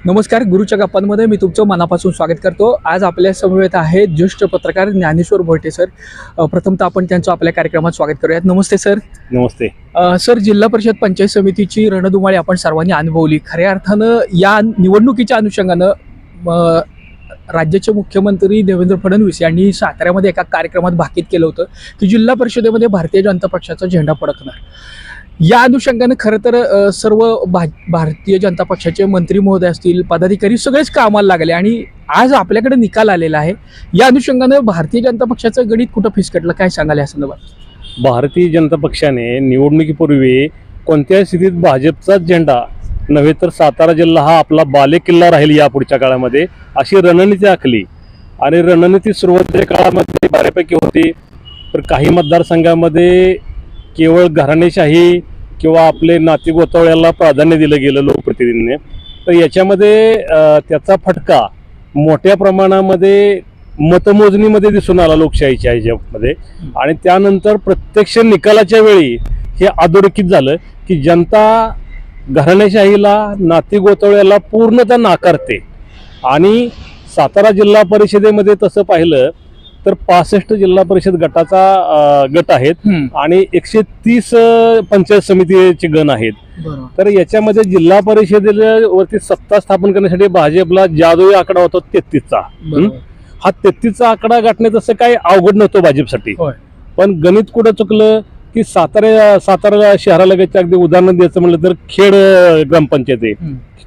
नमस्कार. गुरुच्या गप्पांमध्ये मी तुमचं मनापासून स्वागत करतो. आज आपल्या समवेत आहेत ज्येष्ठ पत्रकार ज्ञानेश्वर भोयटे सर. प्रथमतः आपण त्यांचं आपल्या कार्यक्रमात स्वागत करूयात. नमस्ते सर. नमस्ते सर, जिल्हा परिषद पंचायत समितीची रणधुमाळी आपण सर्वांनी अनुभवली. खऱ्या अर्थानं या निवडणुकीच्या अनुषंगानं राज्याचे मुख्यमंत्री देवेंद्र फडणवीस यांनी साताऱ्यामध्ये एका कार्यक्रमात भाकीत केलं होतं की जिल्हा परिषदेमध्ये भारतीय जनता पक्षाचा झेंडा फडकणार. या अनुषंगानं खरं तर सर्व भारतीय जनता पक्षाचे मंत्री महोदय असतील, पदाधिकारी सगळेच कामाला लागले आणि आज आपल्याकडे निकाल आलेला आहे. या अनुषंगानं भारतीय जनता पक्षाचं गणित कुठं फिसकटलं, काय सांगाल या संदर्भात? भारतीय जनता पक्षाने निवडणुकीपूर्वी कोणत्याही स्थितीत भाजपचाच झेंडा नव्हे तर सातारा जिल्हा हा आपला बालेकिल्ला राहील या पुढच्या काळामध्ये अशी रणनीती आखली. आणि रणनीती सुरुवातीच्या काळामध्ये बऱ्यापैकी होती. तर काही मतदारसंघामध्ये केवळ घराणेशाही किंवा आपले नातेगोतावळ्याला प्राधान्य दिलं गेलं लोकप्रतिनिधींनी. तर याच्यामध्ये त्याचा फटका मोठ्या प्रमाणामध्ये मतमोजणीमध्ये दिसून आला लोकशाहीच्या ह्याच्यामध्ये. आणि त्यानंतर प्रत्यक्ष निकालाच्या वेळी हे अधोरेखित झालं की जनता घराणेशाहीला नातेगोतावळ्याला पूर्णतः नाकारते. आणि सातारा जिल्हा परिषदेमध्ये तसं पाहिलं तर 65 जिल्हा परिषद गटाचा गट आहेत आणि 130 पंचायत समितीचे गण आहेत. तर याच्यामध्ये जिल्हा परिषदेवरती सत्ता स्थापन करण्यासाठी भाजपला जादुई आकडा होता 33चा. हा 33चा आकडा गाठणे तसं काही अवघड नव्हतं भाजपसाठी. पण गणित कुठं चुकलं की सातारा शहरालगतच्या अगदी उदाहरण द्यायचं म्हटलं तर खेड ग्रामपंचायत आहे,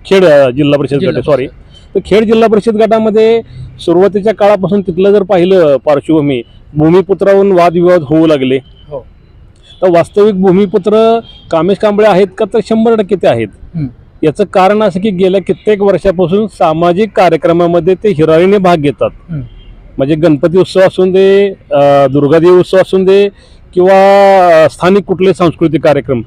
खेड जिल्हा परिषद गट सॉरी तर खेड जिल्हा परिषद गटामध्ये सुरुवातीच्या काळापासून तिथलं जर पाहिलं पार्श्वभूमी, भूमिपुत्रावरून वादविवाद होऊ लागले. तर वास्तविक भूमिपुत्र कामेश कांबळे आहेत का, तर 100% ते आहेत. याचं कारण असं की गेल्या कित्येक वर्षापासून सामाजिक कार्यक्रमामध्ये ते हिरारीने भाग घेतात. म्हणजे गणपती उत्सव असून दे, दुर्गादेवी उत्सव असून दे किंवा स्थानिक कुठले सांस्कृतिक कार्यक्रम,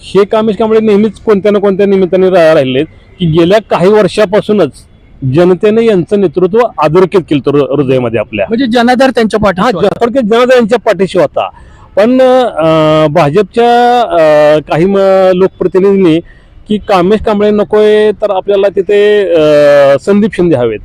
हे कामेश कांबळे नेहमीच कोणत्या ना कोणत्या निमित्ताने राहिलेत की गेल्या काही वर्षापासूनच जनतेने यांचं नेतृत्व अधोरेखित केलं हृदयामध्ये आपल्या. म्हणजे जनाधार त्यांच्या पाठीशी, थोडक्यात जनाधार यांच्या पाठीशी होता. पण भाजपच्या काही लोकप्रतिनिधींनी की कामेश कांबळे नकोय तर आपल्याला तिथे संदीप शिंदे हवेत.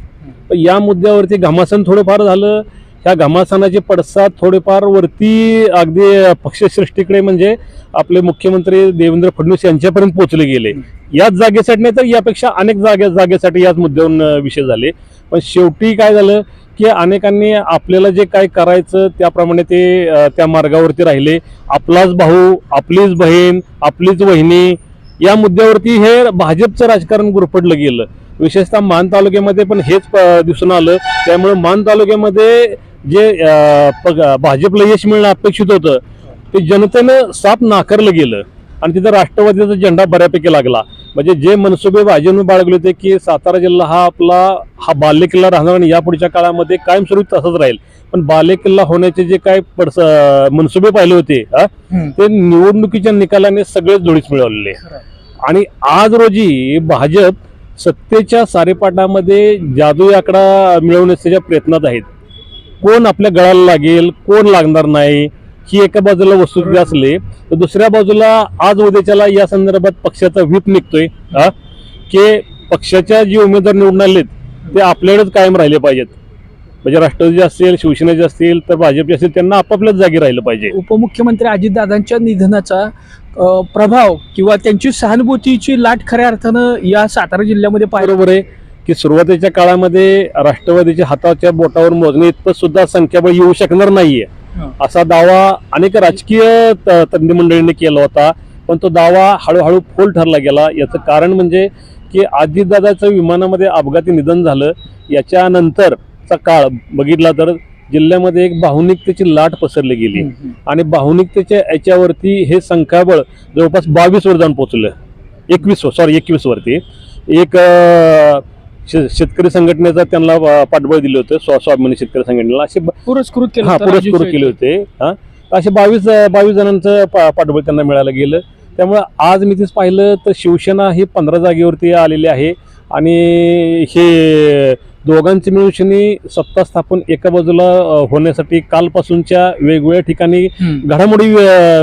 या मुद्द्यावरती घमासन थोडंफार झालं. ह्या घमासानाचे पडसाद थोडेफार वरती अगदी पक्षश्रेष्ठीकडे म्हणजे आपले मुख्यमंत्री देवेंद्र फडणवीस यांच्यापर्यंत पोहोचले गेले. याच जागेसाठी नाही तर यापेक्षा अनेक जागेसाठी याच मुद्द्यावरून विषय झाले. पण शेवटी काय झालं की अनेकांनी आपल्याला जे काय करायचं त्याप्रमाणे ते त्या मार्गावरती राहिले. आपलाच भाऊ, आपलीच बहीण, आपलीच वहिनी या मुद्द्यावरती हे भाजपचं राजकारण गुरफटलं गेलं. विशेषतः मान तालुक्यामध्ये पण हेच दिसून आलं. त्यामुळे मान तालुक्यामध्ये जे भाजपला यश मिळणं अपेक्षित होतं ते जनतेनं साफ नाकारलं गेलं आणि तिथं राष्ट्रवादीचा झेंडा बऱ्यापैकी लागला. म्हणजे जे मनसुबे भाजपने बाळगले होते की सातारा जिल्हा हा आपला हा बालेकिल्ला राहणार आणि यापुढच्या काळामध्ये कायमस्वरूपी तसंच राहील. पण बालेकिल्ला होण्याचे जे काय मनसुबे पाहिले होते ते निवडणुकीच्या निकालाने सगळेच धुळीस मिळवलेले. आणि आज रोजी भाजप सत्तेच्या सारेपाटामध्ये जादुई आकडा मिळवण्याच्या प्रयत्नात आहेत. कोण आपल्या गळाला लागेल, कोण लागणार नाही, ही एका बाजूला वस्तुस्थिती असली तर दुसऱ्या बाजूला आज उद्याच्याला या संदर्भात पक्षाचा व्हीप निघतोय की पक्षाच्या जे उमेदवार निवडून आलेत ते आपल्याकडेच कायम राहिले पाहिजेत. म्हणजे राष्ट्रवादी असतील, शिवसेनेचे असतील तर भाजपचे असतील, त्यांना आपापल्याच जागी राहिलं पाहिजे. उपमुख्यमंत्री अजितदादांच्या निधनाचा प्रभाव किंवा त्यांची सहानुभूतीची लाट खऱ्या अर्थानं या सातारा जिल्ह्यामध्ये बरोबर आहे की सुरुवातीच्या काळामध्ये राष्ट्रवादीच्या हाताच्या बोटावर मोजणे इतपत सुद्धा संख्याबळ येऊ शकणार नाहीये असा दावा अनेक राजकीय तज्ञ मंडळींनी केला होता. पण तो दावा हळूहळू फोल ठरला गेला. याचं कारण म्हणजे की अजितदादाचं विमानामध्ये अपघाती निधन झालं. याच्यानंतरचा काळ बघितला तर जिल्ह्यामध्ये एक भावनिकतेची लाट पसरली गेली आणि भावनिकतेच्या याच्यावरती हे संख्याबळ जवळपास 22 वर जाऊन पोहोचलं. 21 वरती. एक शेतकरी संघटनेचा त्यांना पाठबळ दिले होते, स्वाभिमानी शेतकरी संघटनेला असे पुरस्कृत केले होते. असे 22 जणांचं पाठबळ त्यांना मिळालं गेलं. त्यामुळे आज मी तेच पाहिलं तर शिवसेना ही 15 जागेवरती आलेली आहे आणि हे दोघांची मिळून सत्ता स्थापन एका बाजूला होण्यासाठी कालपासूनच्या वेगवेगळ्या ठिकाणी घडामोडी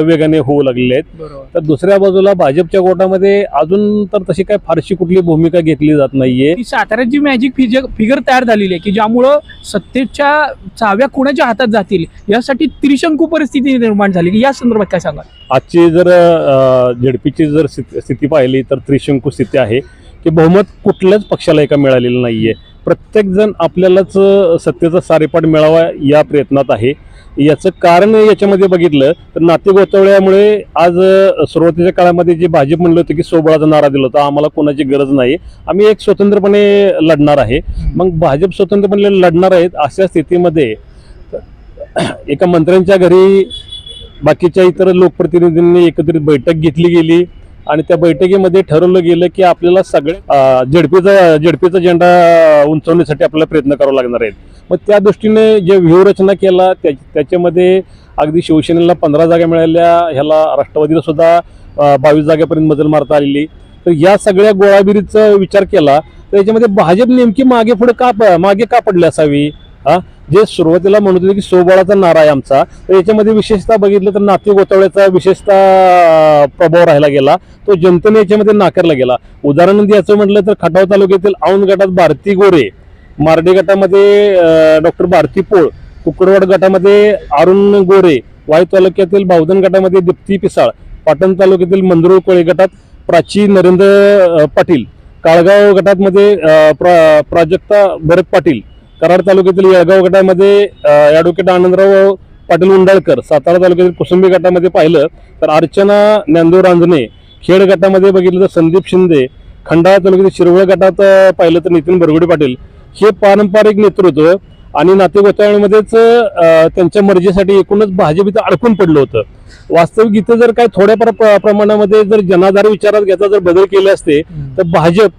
वेगाने होऊ लागलेल्या आहेत. बरोबर. तर दुसऱ्या बाजूला भाजपच्या गोटामध्ये अजून तर तशी काय फारशी कुठली भूमिका घेतली जात नाहीये. ती साताऱ्याची मॅजिक फिगर तयार झालेली आहे की ज्यामुळं सत्तेच्या चाव्या कुणाच्या हातात जातील यासाठी त्रिशंकू परिस्थिती निर्माण झालेली. या संदर्भात काय सांगाल? आजची जर झेडपीची जर स्थिती पाहिली तर त्रिशंकू स्थिती आहे की बहुमत कुठल्याच पक्षाला एका मिळालेलं नाहीये. प्रत्येक जण आपल्यालाच सत्तेचा सारेपाट मिळावा या प्रयत्नात आहे. याचं कारण याच्यामध्ये बघितलं तर नातेगोतवळ्यामुळे आज सुरुवातीच्या काळामध्ये जे भाजप म्हणलं होतं की सोबळाचा नारा दिला होता, आम्हाला कोणाची गरज नाही, आम्ही एक स्वतंत्रपणे लढणार आहे. मग भाजप स्वतंत्रपणे लढणार आहेत अशा स्थितीमध्ये एका मंत्र्यांच्या घरी बाकीच्या इतर लोकप्रतिनिधींनी एकत्रित बैठक घेतली गेली आणि त्या बैठकीमध्ये ठरवलं गेलं की आपल्याला सगळ्या झेडपीचा झेंडा उंचवण्यासाठी आपल्याला प्रयत्न करावा लागणार आहेत. मग त्या दृष्टीने जे व्यूहरचना केला त्याच्यामध्ये अगदी शिवसेनेला 15 जागा मिळाल्या, ह्याला राष्ट्रवादीला सुद्धा 22 जागेपर्यंत मजल मारता आलेली. तर या सगळ्या गोळाबिरीचा विचार केला तर याच्यामध्ये भाजप नेमकी मागे का पडली असावी? जे सुरुवातीला म्हणत होते की सोबळाचा नारा आहे आमचा, तर याच्यामध्ये विशेषतः बघितलं तर नाते गोतावळ्याचा विशेषतः प्रभाव राहिला गेला, तो जनतेने याच्यामध्ये नाकारला गेला. उदाहरण द्यायचं म्हटलं तर खटाव तालुक्यातील औंध गटात भारती गोरे, मार्डे गटामध्ये डॉक्टर भारती पोळ, कुकडवाड गटामध्ये अरुण गोरे, वाई तालुक्यातील बावधन गटामध्ये दीप्ती पिसाळ, पाटण तालुक्यातील मंदरुळ कोळी गटात प्राची नरेंद्र पाटील, काळगाव गटामध्ये प्राजक्ता भरत पाटील, कराड तालुक्यातील येळगाव गटामध्ये ॲडव्होकेट आनंदराव पाटील उंडाळकर, सातारा तालुक्यातील कुसुंबी गटामध्ये पाहिलं तर अर्चना ज्ञानदेव रांजणे, खेड गटामध्ये बघितलं तर संदीप शिंदे, खंडाळा तालुक्यातील शिरवळ गटात पाहिलं तर नितीन बरगुडे पाटील, हे पारंपरिक नेतृत्व आणि नातेगोतावळीमध्येच त्यांच्या मर्जीसाठी एकूणच भाजप इथं अडकून पडलं होतं. वास्तविक इथं जर काय थोड्या प्रमाणामध्ये जर जनाधार विचारात घेता जर बदल केले असते तर भाजप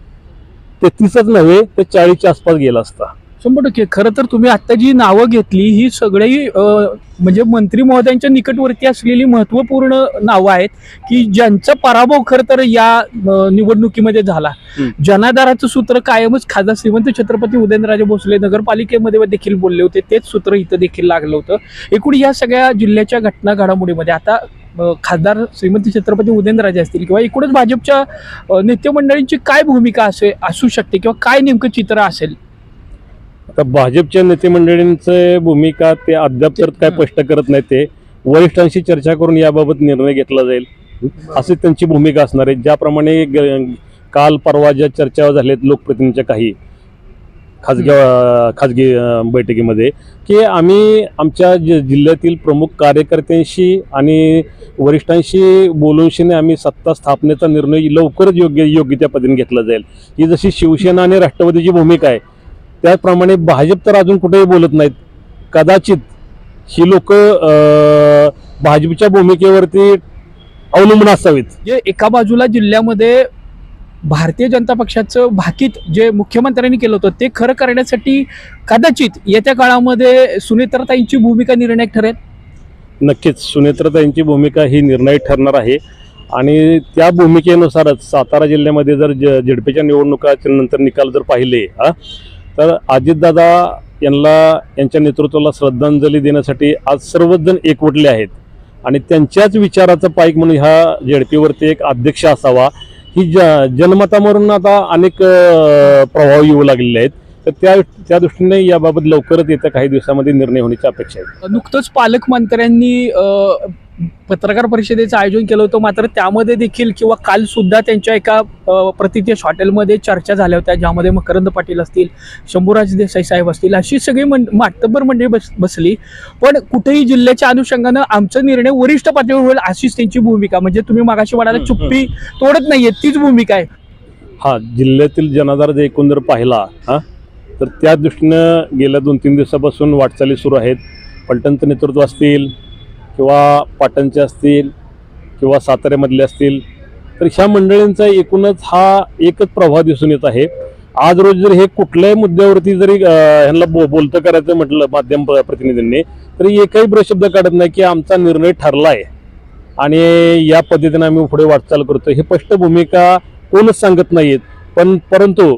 33च नव्हे तर 40च्या आसपास गेला असता. 100%. खरं तर तुम्ही आता जी नावं घेतली ही सगळी म्हणजे मंत्री महोदयांच्या निकटवर्ती असलेली महत्वपूर्ण नावं आहेत की ज्यांचा पराभव खरं तर या निवडणुकीमध्ये झाला. जनाधाराचं सूत्र कायमच खासदार श्रीमंत छत्रपती उदयनराजे भोसले नगरपालिकेमध्ये देखील बोलले होते, तेच सूत्र इथं देखील लागलं होतं. एकूण या सगळ्या जिल्ह्याच्या घडामोडीमध्ये आता खासदार श्रीमंत छत्रपती उदयनराजे असतील किंवा एकूणच भाजपच्या नेतेमंडळींची काय भूमिका असू शकते किंवा काय नेमकं चित्र असेल? आता भाजपच्या नेते मंडळींचं भूमिका ते अद्याप तर काय स्पष्ट करत नाही. ते वरिष्ठांशी चर्चा करून याबाबत निर्णय घेतला जाईल अशी त्यांची भूमिका असणार आहे. ज्याप्रमाणे काल परवा ज्या चर्चा झाल्यात लोकप्रतिनिधींच्या काही खाजगी बैठकीमध्ये की आम्ही आमच्या जिल्ह्यातील प्रमुख कार्यकर्त्यांशी आणि वरिष्ठांशी बोलूनशीने आम्ही सत्ता स्थापनेचा निर्णय लवकरच योग्य त्या पद्धतीने घेतला जाईल. ही जशी शिवसेना आणि राष्ट्रवादीची भूमिका आहे त्याप्रमाणे भाजप तर अजून कुठेही बोलत नाहीत. कदाचित ही लोक भाजपच्या भूमिकेवरती अवलंबून असावीत. जे एका बाजूला जिल्ह्यामध्ये भारतीय जनता पक्षाचं भाकीत जे मुख्यमंत्र्यांनी केलं होतं ते खरं करण्यासाठी कदाचित येत्या काळामध्ये सुनेत्राताईंची भूमिका निर्णायक ठरेल. नक्कीच सुनेत्राताईंची भूमिका ही निर्णायक ठरणार आहे आणि त्या भूमिकेनुसारच सातारा जिल्ह्यामध्ये जर झेडपीच्या निवडणुकाच्या नंतर निकाल जर पाहिले तर अजितदादा यांच्या नेतृत्वाला श्रद्धांजली देण्यासाठी आज सर्वच जण एकवटले आहेत आणि त्यांच्याच विचाराचा पाईक म्हणून ह्या झेडपीवरती एक अध्यक्ष असावा ही जनमतावरून आता अनेक प्रभाव येऊ लागलेले आहेत. तर त्या दृष्टीने याबाबत लवकरच येत्या काही दिवसामध्ये निर्णय होण्याची अपेक्षा आहे. नुकतंच पालकमंत्र्यांनी पत्रकार परिषदेचं आयोजन केलं होतं, मात्र त्यामध्ये देखील किंवा काल सुद्धा त्यांच्या एका प्रतिदेश हॉटेलमध्ये चर्चा झाल्या होत्या ज्यामध्ये मकरंद पाटील असतील, शंभूराज देसाई साहेब असतील, अशी सगळी मातब्बर मंडळी बसली. पण कुठेही जिल्ह्याच्या अनुषंगानं आमचा निर्णय वरिष्ठ पातळीवर होईल अशीच त्यांची भूमिका. म्हणजे तुम्ही मागाशी म्हणाला चुप्पी तोडत नाहीये, तीच भूमिका आहे. हा, जिल्ह्यातील जनाधार जर एकूण जर पाहिला तर त्या दृष्टीनं गेल्या 2-3 दिवसापासून वाटचाली सुरू आहेत. पलटणचं नेतृत्व असतील किंवा पाटणचे असतील किंवा साताऱ्यामधले असतील तर ह्या मंडळींचा एकूणच हा एकच प्रभाव दिसून येत आहे. आज रोज जर हे कुठल्याही मुद्द्यावरती जरी ह्यांना बोलतं करायचं म्हटलं माध्यम प्रतिनिधींनी तरी एकही ब्रशब्द काढत नाही की आमचा निर्णय ठरला आहे आणि या पद्धतीने आम्ही पुढे वाटचाल करतो. हे स्पष्ट भूमिका कोणच सांगत नाहीत. परंतु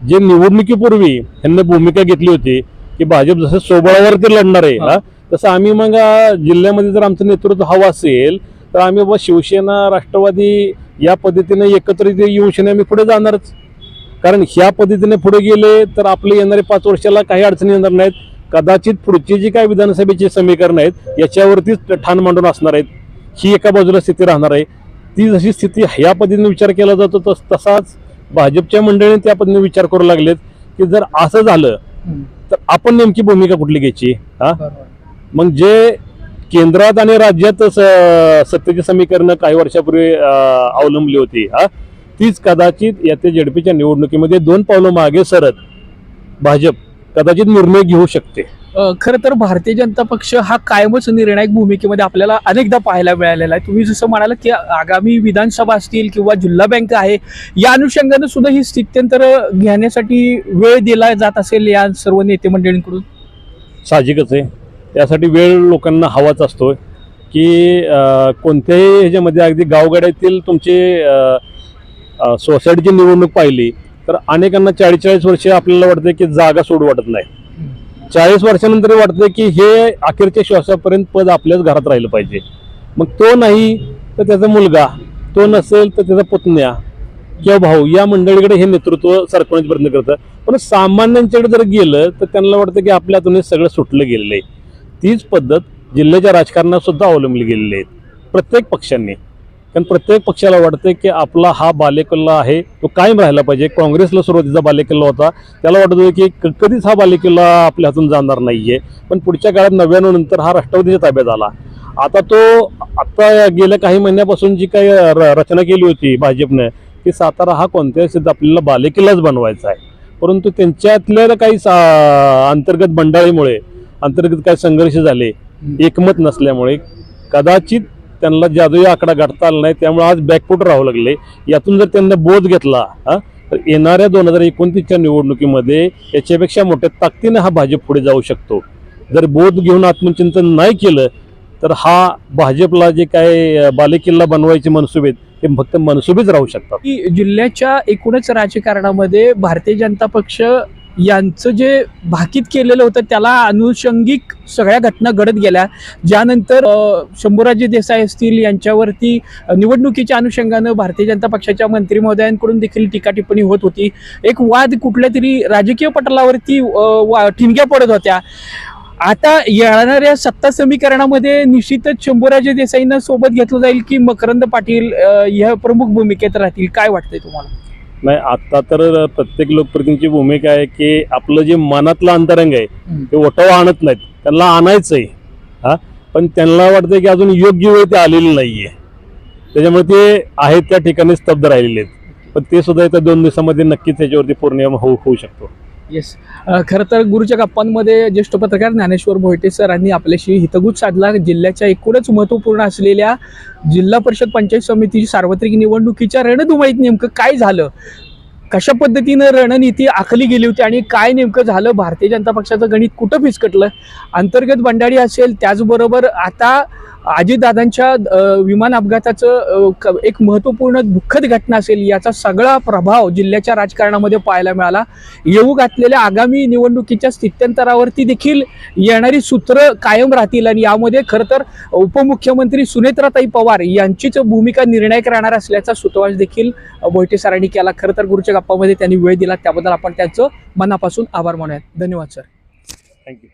जे निवडणुकीपूर्वी त्यांनी भूमिका घेतली होती की भाजप जसं सोबळावरती लढणार आहे हा. हा, तसं आम्ही मग जिल्ह्यामध्ये जर आमचं नेतृत्व हवं असेल तर आम्ही बाबा शिवसेना राष्ट्रवादी या पद्धतीने एकत्रित येऊन आम्ही पुढे जाणारच. कारण ह्या पद्धतीने पुढे गेले तर आपले येणारे 5 वर्षाला काही अडचणी येणार नाहीत. कदाचित पुढची जी काय विधानसभेची समीकरण आहेत याच्यावरतीच ठाण मांडून असणार आहेत. ही एका बाजूला स्थिती राहणार आहे. ती जशी स्थिती ह्या पद्धतीने विचार केला जातो तसाच भाजपच्या मंडळीने त्या पद्धतीने विचार करू लागलेत की जर असं झालं तर आपण नेमकी भूमिका कुठली घ्यायची. हा, मग जे केंद्रात आणि राज्यात सत्तेची समीकरण काही वर्षापूर्वी अवलंबली होती हा, तीच कदाचित येत्या झेडपीच्या निवडणुकीमध्ये 2 पावलं मागे सरत भाजप कदाचित निर्णय घेऊ शकते. खरं तर भारतीय जनता पक्ष हा कायमच निर्णायक भूमिकेमध्ये आपल्याला अनेकदा पाहायला मिळालेला आहे. तुम्ही जसं म्हणाल की आगामी विधानसभा असतील किंवा जिल्हा बँक आहे या अनुषंगानं सुद्धा ही स्थित्यंतर घेण्यासाठी वेळ दिला जात असेल या सर्व नेते मंडळींकडून. साहजिकच आहे. त्यासाठी वेळ लोकांना हवाच असतो की कोणत्याही ह्याच्यामध्ये अगदी गावगाड्यातील तुमची सोसायटीची निवडणूक पाहिली तर अनेकांना 40-40 वर्षे आपल्याला वाटतं की जागा सोडू वाटत नाही. 40 वर्षानंतर वाटतं की हे अखेरच्या श्वासापर्यंत पद आपल्याच घरात राहिलं पाहिजे. मग तो नाही तर त्याचा मुलगा, तो नसेल तर त्याचा पुतण्या किंवा भाऊ या मंडळीकडे हे नेतृत्व सरकवण्याचा प्रयत्न करतं. पण सामान्यांच्याकडे जर गेलं तर त्यांना वाटतं की आपल्यातून हे सगळं सुटलं गेलेलं आहे. तीच पद्धत जिल्ह्याच्या राजकारणात सुद्धा अवलंबली गेलेली आहे प्रत्येक पक्षांनी. कारण प्रत्येक पक्षाला वाटतं की आपला हा बालेकिल्ला आहे तो कायम राहिला पाहिजे. काँग्रेसला सुरुवातीचा बालेकिल्ला होता, त्याला वाटत होतं की कधीच हा बालेकिल्ला आपल्या हातून जाणार नाहीये. पण पुढच्या काळात 99 नंतर हा राष्ट्रवादीच्या ताब्यात आला. आता गेल्या काही महिन्यापासून जी काही रचना केली होती भाजपने की सातारा हा कोणत्याही स्थितीत आपल्याला बालेकिल्लाच बनवायचा आहे. परंतु त्यांच्यातल्या काही अंतर्गत बंडाळीमुळे अंतर्गत काही संघर्ष झाले, एकमत नसल्यामुळे कदाचित त्यांना जादुई आकडा गाठता आला नाही. त्यामुळे आज बॅकफूट राहावं लागले. यातून जर त्यांना बोध घेतला तर येणाऱ्या 2029च्या निवडणुकीमध्ये याच्यापेक्षा मोठ्या ताकदीने हा भाजप पुढे जाऊ शकतो. जर बोध घेऊन आत्मचिंतन नाही केलं तर हा भाजपला जे काय बालेकिल्ला बनवायचे मनसुबे ते फक्त मनसुबेच राहू शकतात. की जिल्ह्याच्या एकूणच राजकारणामध्ये भारतीय जनता पक्ष यांचं जे भाकीत केलेलं होतं त्याला अनुषंगिक सगळ्या घटना घडत गेल्या. ज्यानंतर शंभूराजे देसाई असतील यांच्यावरती निवडणुकीच्या अनुषंगानं भारतीय जनता पक्षाच्या मंत्री महोदयांकडून देखील टीका टिप्पणी होत होती. एक वाद कुठल्या तरी राजकीय पटलावरती ठिणग्या पडत होत्या. आता येणाऱ्या सत्ता समीकरणामध्ये निश्चितच शंभूराजे देसाईंना सोबत घेतलं जाईल की मकरंद पाटील ह्या प्रमुख भूमिकेत राहतील, काय वाटतंय तुम्हाला? नाही, आता तर प्रत्येक लोकप्रतिनिधीची भूमिका आहे की आपलं जे मनातलं अंतरंग आहे ते ओटावा आणत नाहीत, त्यांना आणायचंय. हा, पण त्यांना वाटतं की अजून योग्य वेळ ते आलेली नाहीये, त्याच्यामुळे ते आहेत त्या ठिकाणी स्तब्ध राहिलेले आहेत. पण ते सुद्धा येत्या 2 दिवसामध्ये नक्कीच त्याच्यावरती पूर्ण होऊ शकतो. येस, खरं तर गुरुच्या गप्पांमध्ये ज्येष्ठ पत्रकार ज्ञानेश्वर भोयटे सरांनी आपल्याशी हितगुज साधला. जिल्ह्याच्या एकूणच महत्त्वपूर्ण असलेल्या जिल्हा परिषद पंचायत समिती सार्वत्रिक निवडणुकीच्या रणधुमाळीत नेमकं काय झालं, कशा पद्धतीनं रणनीती आखली गेली होती आणि काय नेमकं झालं, भारतीय जनता पक्षाचं गणित कुठं फिसकटलं, अंतर्गत बंडाळी असेल, त्याचबरोबर आता अजितदादांच्या विमान अपघाताचं एक महत्त्वपूर्ण दुःखद घटना असेल, याचा सगळा प्रभाव जिल्ह्याच्या राजकारणामध्ये पाहायला मिळाला. येऊ घातलेल्या आगामी निवडणुकीच्या स्थित्यंतरावरती देखील येणारी सूत्र कायम राहतील आणि यामध्ये खरं तर उपमुख्यमंत्री सुनेत्राताई पवार यांचीच भूमिका निर्णायक राहणार असल्याचा सुतोवाच देखील भोयटे सरांनी केला. खरं तर गुरुच्या गप्पामध्ये त्यांनी वेळ दिला त्याबद्दल आपण त्यांचं मनापासून आभार मानूयात. धन्यवाद सर. थँक्यू.